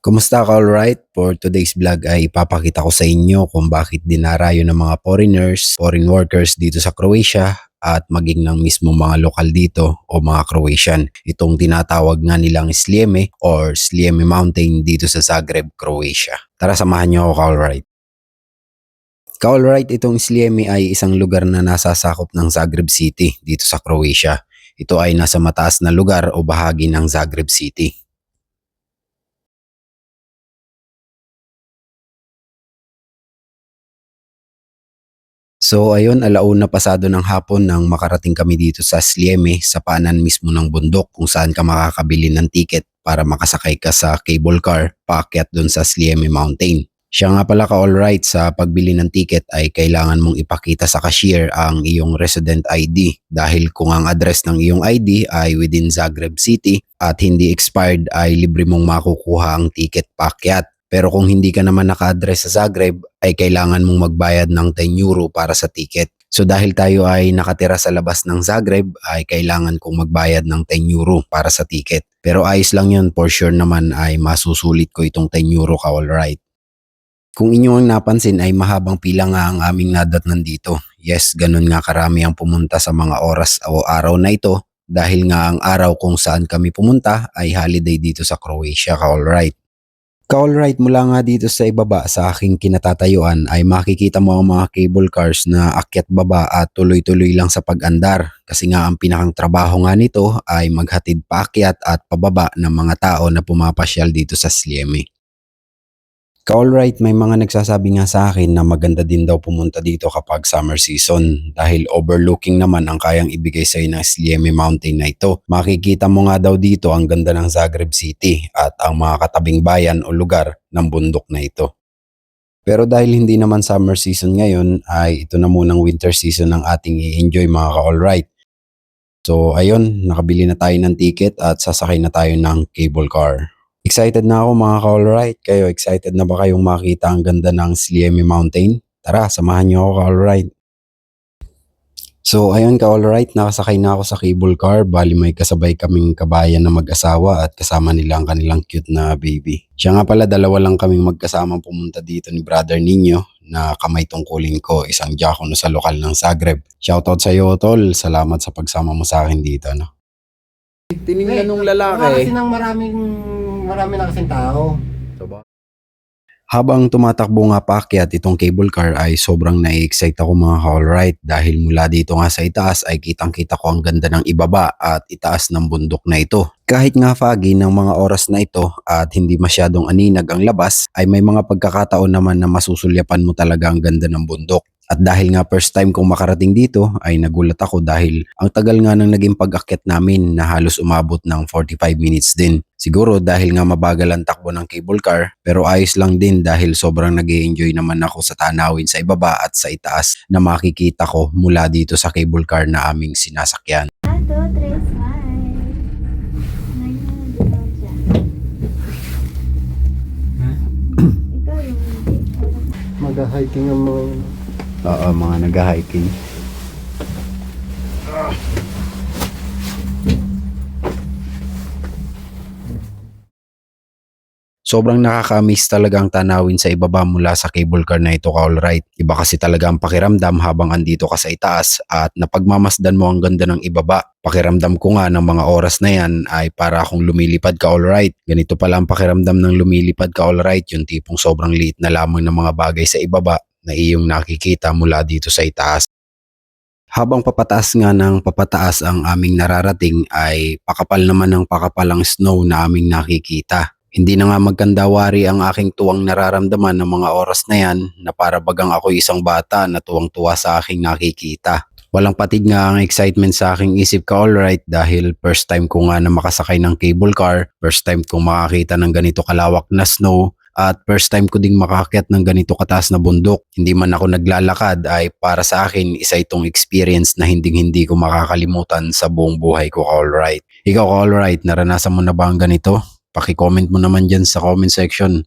Kumusta ka, alright? For today's vlog ay ipapakita ko sa inyo kung bakit dinarayo ng mga foreigners, foreign workers dito sa Croatia at maging ng mismo mga lokal dito o mga Croatian. Itong tinatawag nga nilang Sljeme or Sljeme Mountain dito sa Zagreb, Croatia. Tara, samahan niyo ako, ka-alright. Ka-alright, itong Sljeme ay isang lugar na nasasakop ng Zagreb City dito sa Croatia. Ito ay nasa mataas na lugar o bahagi ng Zagreb City. So ayun, alauna pasado ng hapon nang makarating kami dito sa Sljeme sa paanan mismo ng bundok kung saan ka makakabili ng ticket para makasakay ka sa cable car paakyat doon sa Sljeme Mountain. Siya nga pala, ka alright, sa pagbili ng ticket ay kailangan mong ipakita sa cashier ang iyong resident ID dahil kung ang address ng iyong ID ay within Zagreb City at hindi expired ay libre mong makukuha ang ticket paakyat. Pero kung hindi ka naman naka-address sa Zagreb, ay kailangan mong magbayad ng 10 euro para sa ticket. So dahil tayo ay nakatira sa labas ng Zagreb, ay kailangan kong magbayad ng 10 euro para sa ticket. Pero ayos lang yun, for sure naman ay masusulit ko itong 10 euro, ka alright. Kung inyong napansin ay mahabang pila nga ang aming nadatnan dito. Yes, ganun nga karami ang pumunta sa mga oras o araw na ito dahil nga ang araw kung saan kami pumunta ay holiday dito sa Croatia, ka alright. Ka-alright, mula nga dito sa ibaba sa aking kinatatayuan ay makikita mo ang mga cable cars na akyat baba at tuloy-tuloy lang sa pag-andar kasi nga ang pinakang trabaho nga nito ay maghatid paakyat at pababa ng mga tao na pumapasyal dito sa Sljeme. Ka-alright, may mga nagsasabi nga sa akin na maganda din daw pumunta dito kapag summer season dahil overlooking naman ang kayang ibigay sa ng Sljeme Mountain na ito. Makikita mo nga daw dito ang ganda ng Zagreb City at ang mga katabing bayan o lugar ng bundok na ito. Pero dahil hindi naman summer season ngayon ay ito na munang winter season ang ating i-enjoy, mga ka-alright. So ayun, nakabili na tayo ng ticket at sasakay na tayo ng cable car. Excited na ako, mga ka-alright. Kayo, excited na ba kayong makita ang ganda ng Sljeme Mountain? Tara, samahan niyo ako, ka-alright. So ayun, ka-alright, nakasakay na ako sa cable car. Bali may kasabay kaming kabayan na mag-asawa at kasama nila ang kanilang cute na baby. Siya nga pala, dalawa lang kaming magkasamang pumunta dito ni brother ninyo na kamay tungkulin ko, isang diakono sa lokal ng Zagreb. Shoutout sa iyo, tol. Salamat sa pagsama mo sa akin dito, no? Tiningnan nung lalaki. Kasi nang marami na kasing tao. Habang tumatakbo nga paakyat itong cable car ay sobrang na-excite ako, mga ka-alright, dahil mula dito nga sa itaas ay kitang-kita ko ang ganda ng ibaba at itaas ng bundok na ito. Kahit nga foggy ng mga oras na ito at hindi masyadong aninag ang labas ay may mga pagkakataon naman na masusulyapan mo talaga ang ganda ng bundok. At dahil nga first time kong makarating dito ay nagulat ako dahil ang tagal nga ng naging pag-akyat namin na halos umabot ng 45 minutes din. Siguro dahil nga mabagal ang takbo ng cable car pero ayos lang din dahil sobrang nag-e-enjoy naman ako sa tanawin sa ibaba at sa itaas na makikita ko mula dito sa cable car na aming sinasakyan. Mag-hiking ang mga Oo, mga nag-hiking. Sobrang nakaka-miss talaga ang tanawin sa ibaba mula sa cable car na ito, ka-alright. Iba kasi talaga ang pakiramdam habang andito ka sa itaas at napagmamasdan mo ang ganda ng ibaba. Pakiramdam ko nga ng mga oras na yan ay para akong lumilipad, ka-alright. Ganito pala ang pakiramdam ng lumilipad, ka-alright, yung tipong sobrang liit na lamang ng mga bagay sa ibaba na iyong nakikita mula dito sa itaas. Habang papataas nga ng papataas ang aming nararating ay pakapal naman ng pakapal ang snow na aming nakikita. Hindi na nga magkandawari ang aking tuwang nararamdaman ng mga oras na yan na para bagang ako isang bata na tuwang-tuwa sa aking nakikita. Walang patig nga ang excitement sa aking isip, ka alright, dahil first time ko nga na makasakay ng cable car, first time kong makakita ng ganito kalawak na snow, at first time ko ding makaakyat ng ganito kataas na bundok. Hindi man ako naglalakad ay para sa akin isa itong experience na hindi ko makakalimutan sa buong buhay ko, ka alright. Ikaw, ka alright, naranasan mo na ba ang ganito? Paki-comment mo naman dyan sa comment section.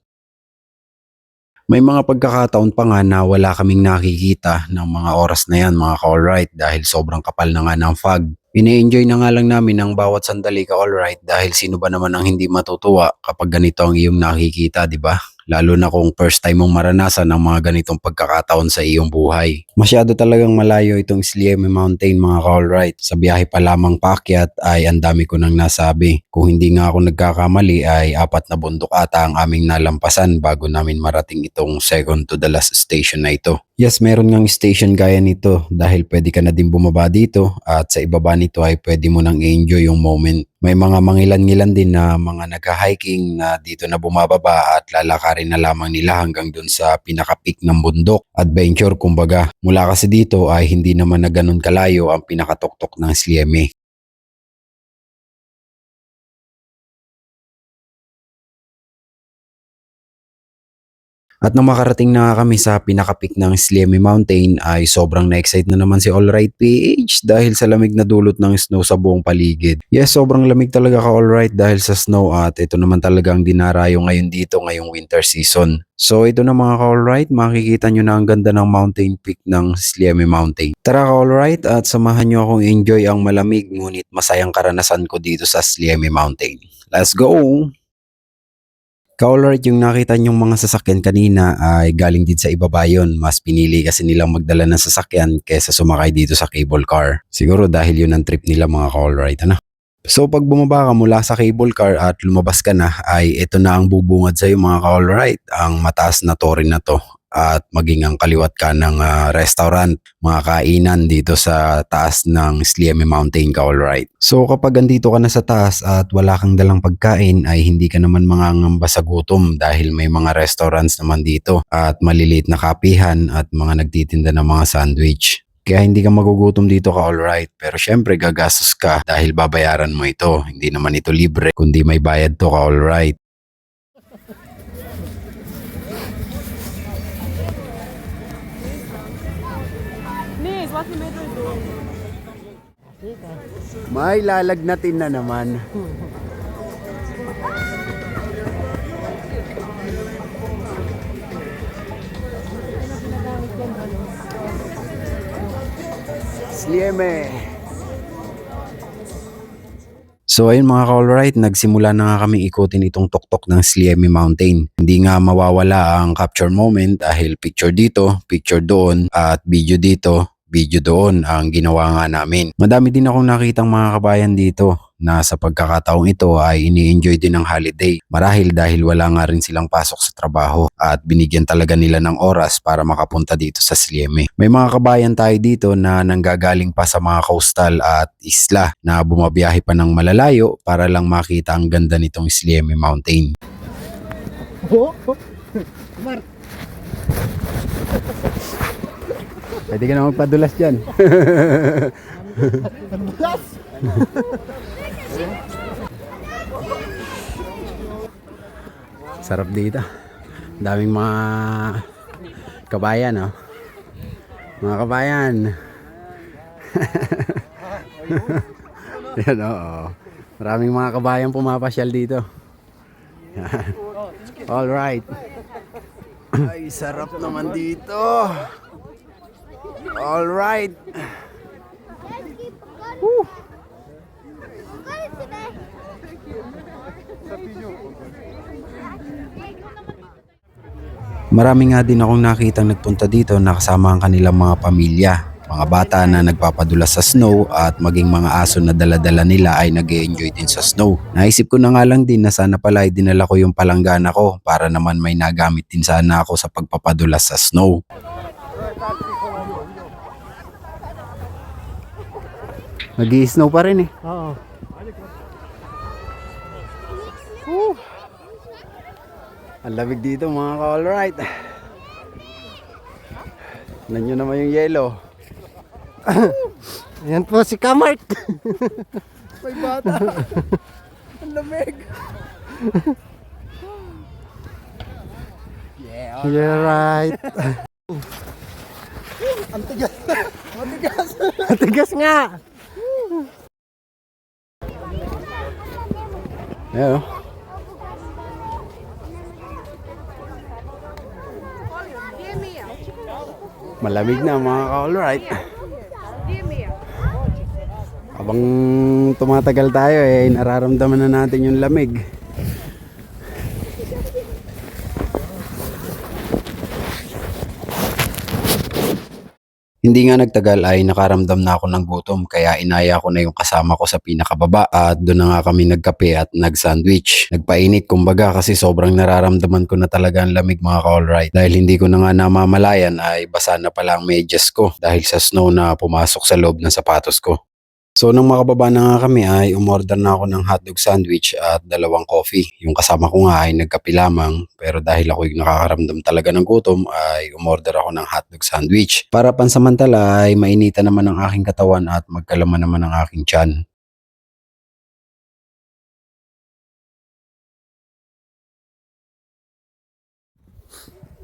May mga pagkakataon pa nga na wala kaming nakikita ng mga oras na yan mga ka-alright dahil sobrang kapal na nga ng fog. Ine-enjoy na nga lang namin ang bawat sandali ka-alright dahil sino ba naman ang hindi matutuwa kapag ganito ang iyong nakikita, di ba? Lalo na kung first time mong maranasan ang mga ganitong pagkakataon sa iyong buhay. Masyado talagang malayo itong Slieme Mountain mga ka-alright. Sa biyahe pa lamang paakyat ay ang dami ko nang nasabi. Kung hindi nga ako nagkakamali ay 4 na bundok ata ang aming nalampasan bago namin marating itong second to the last station na ito. Yes, meron ngang station gaya nito dahil pwede ka na din bumaba dito at sa ibaba nito ay pwede mo nang i-enjoy yung moment. May mga mangilan-ngilan din na mga nagka-hiking na dito na bumababa at lalakarin na lamang nila hanggang dun sa pinaka-peak ng bundok. Adventure kumbaga. Mula kasi dito ay hindi naman na ganun kalayo ang pinakatuktok ng Slieme. At nang makarating na nga kami sa pinaka-peak ng Slieme Mountain ay sobrang na-excite na naman si Alright PH dahil sa lamig na dulot ng snow sa buong paligid. Yes, sobrang lamig talaga ka Alright dahil sa snow at ito naman talaga ang dinarayo ngayon dito ngayong winter season. So ito na mga ka-alright, makikita nyo na ang ganda ng mountain peak ng Slieme Mountain. Tara ka-alright at samahan nyo akong enjoy ang malamig ngunit masayang karanasan ko dito sa Slieme Mountain. Let's go! Ka-alright, yung nakita nyong mga sasakyan kanina ay galing din sa ibaba yun. Mas pinili kasi nilang magdala ng sasakyan kaysa sumakay dito sa cable car. Siguro dahil yun ang trip nila mga ka-alright, ano? So pag bumaba ka mula sa cable car at lumabas ka na ay ito na ang bubungad sa'yo mga ka-alright. Ang mataas na tore na to at maging ang kaliwat ka ng restaurant, mga kainan dito sa taas ng Slieme Mountain ka-alright. So kapag andito ka na sa taas at wala kang dalang pagkain ay hindi ka naman mangangamba sa gutom dahil may mga restaurants naman dito at maliliit na kapihan at mga nagtitinda ng mga sandwich. Kaya hindi ka magugutom dito ka alright. Pero syempre gagastos ka dahil babayaran mo ito. Hindi naman ito libre kundi may bayad to ka alright. May lalagnatin na naman. Slieme. So ayun mga ka-alright, nagsimula na nga kaming ikutin itong tuktok ng Slieme Mountain. Hindi nga mawawala ang capture moment dahil picture dito, picture doon at video dito, video doon ang ginawa nga namin. Madami din akong nakitang mga kabayan dito na sa pagkakataong ito ay ini-enjoy din ng holiday. Marahil dahil wala nga rin silang pasok sa trabaho at binigyan talaga nila ng oras para makapunta dito sa Slieme. May mga kabayan tayo dito na nanggagaling pa sa mga coastal at isla na bumabiyahe pa ng malalayo para lang makita ang ganda nitong Slieme Mountain. Mark, Pwede ka na magpadulas dyan. padulas! Sarap dito. Daming mga kabayan, oh. Mga kabayan. Yan, oo. Maraming mga kabayan pumapasyal dito. All right. Ay, sarap naman dito. All right. Woo. Marami nga din akong nakitang nagpunta dito na kasama ang kanilang mga pamilya. Mga bata na nagpapadulas sa snow at maging mga aso na dala-dala nila ay nag-e-enjoy din sa snow. Naisip ko na nga lang din na sana pala ay dinala ko yung palanggana ko para naman may nagamit din sana ako sa pagpapadulas sa snow. Nag-i-snow pa rin eh. Oo. Ang lamig dito mga ka-alright. Tignan nyo naman yung yellow. Ayan po si Kamark. May bata. Ang lamig. Yeah, You're right. ang tigas. Matigas. Matigas nga. Ayan o. Malamig na mga ka-alright. Habang tumatagal tayo nararamdaman na natin yung lamig. Hindi nga nagtagal ay nakaramdam na ako ng gutom kaya inaya ko na yung kasama ko sa pinakababa at doon na nga kami nagkape at nag-sandwich. Nagpainit kumbaga kasi sobrang nararamdaman ko na talaga ang lamig mga ka-alright. Dahil hindi ko na nga namamalayan ay basa na pala ang medyas ko dahil sa snow na pumasok sa loob ng sapatos ko. So nang makababa na nga kami ay umorder na ako ng hotdog sandwich at 2 coffee. Yung kasama ko nga ay nagkape lamang pero dahil ako yung nakakaramdam talaga ng gutom ay umorder ako ng hotdog sandwich. Para pansamantala ay mainitan naman ang aking katawan at magkalaman naman ang aking tiyan.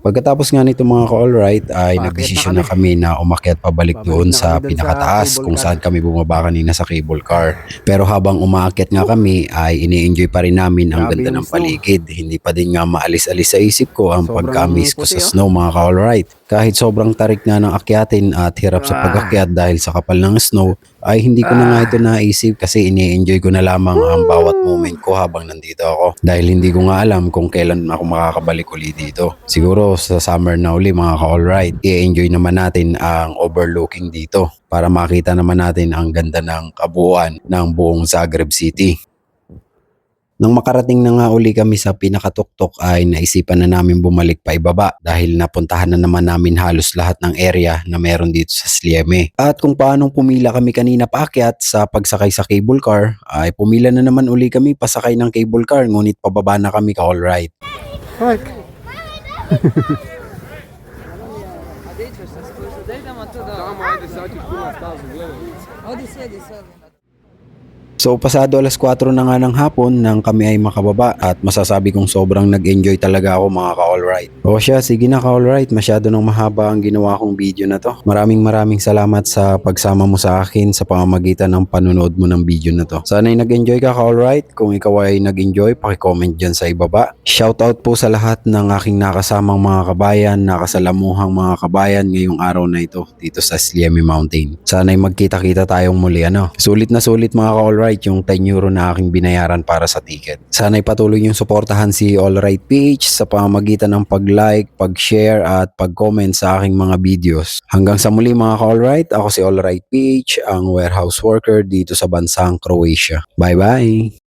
Pagkatapos nga nito mga ka-alright ay Paakyat nagdesisyon na na kami na umakyat pabalik Babalik doon na sa kami doon sa pinakataas cable kung car. saan kami bumaba kanina sa cable car. Pero habang umaakyat nga kami ay ini-enjoy pa rin namin ang Grabe ganda yung ng snow. paligid. Hindi pa din nga maalis-alis sa isip ko ang Sobrang pagka-miss ko sa puti, oh. snow mga ka-alright. Kahit sobrang tarik nga ng akyatin at hirap sa pag-akyat dahil sa kapal ng snow ay hindi ko na nga ito naisip kasi ini-enjoy ko na lamang ang bawat moment ko habang nandito ako. Dahil hindi ko nga alam kung kailan ako makakabalik uli dito. Siguro sa summer na uli mga ka-alright, i-enjoy naman natin ang overlooking dito para makita naman natin ang ganda ng kabuuan ng buong Zagreb City. Nang makarating na nga uli kami sa pinakatuktok ay naisipan na namin bumalik pa ibaba dahil napuntahan na naman namin halos lahat ng area na meron dito sa Slieme. At kung paanong pumila kami kanina paakyat sa pagsakay sa cable car ay pumila na naman uli kami pasakay ng cable car ngunit pababa na kami ka-alright. Mark. So pasado alas 4 na nga ng hapon nang kami ay makababa at masasabi kong sobrang nag-enjoy talaga ako mga ka-alright. O siya, sige na ka-alright, masyado nang mahaba ang ginawa kong video na to. Maraming salamat sa pagsama mo sa akin sa pamamagitan ng panonood mo ng video na to. Sana'y nag-enjoy ka ka-alright. Kung ikaw ay nag-enjoy, paki-comment dyan sa ibaba. Shoutout po sa lahat ng aking nakasamang mga kabayan, nakasalamuhang mga kabayan ngayong araw na ito dito sa Slieme Mountain. Sana'y magkita-kita tayong muli Sulit na sulit mga ka-alright yung 10 euro na aking binayaran para sa ticket. Sana'y patuloy niyong suportahan si Alright PH sa pamamagitan ng pag-like, pag-share at pag-comment sa aking mga videos. Hanggang sa muli mga ka-alright, ako si Alright PH, ang warehouse worker dito sa bansang Croatia. Bye bye!